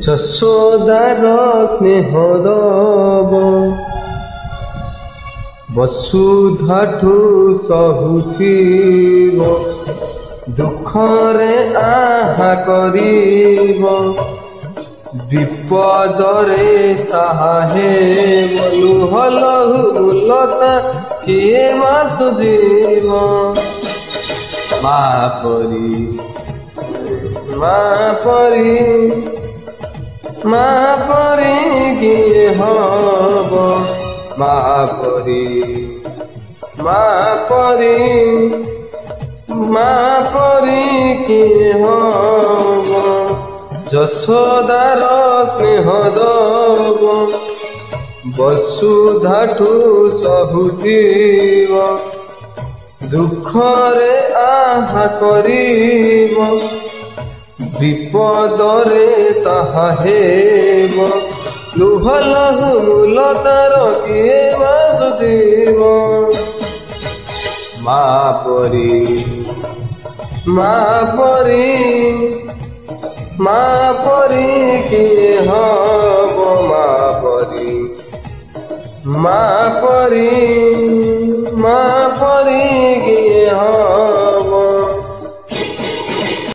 ଯଶୋଦାର ସ୍ନେହ ଦବ ବସୁଧାଠୁ ସହୁଥିବ ଦୁଃଖରେ ଆହା କରିବ ବିପଦରେ ସାହା ହେବ ଲୁହ ଲହୁଲତା କିଏ ମା ସୁଝିବ ମା ପରି କିଏ ହବ ମା ପରି କିଏ ହବ ଯଶୋଦାର ସ୍ନେହ ଦବ ବସୁଧାଠୁ ସହୁଥିବ ଦୁଃଖରେ ଆହା କରିବ ବିପଦରେ ସାହା ହେବ ଲୁହ ଲହୁଲତାର କିଏ ମା ସୁଝିବ ମା ପରି କିଏ ହବ ମା ପରି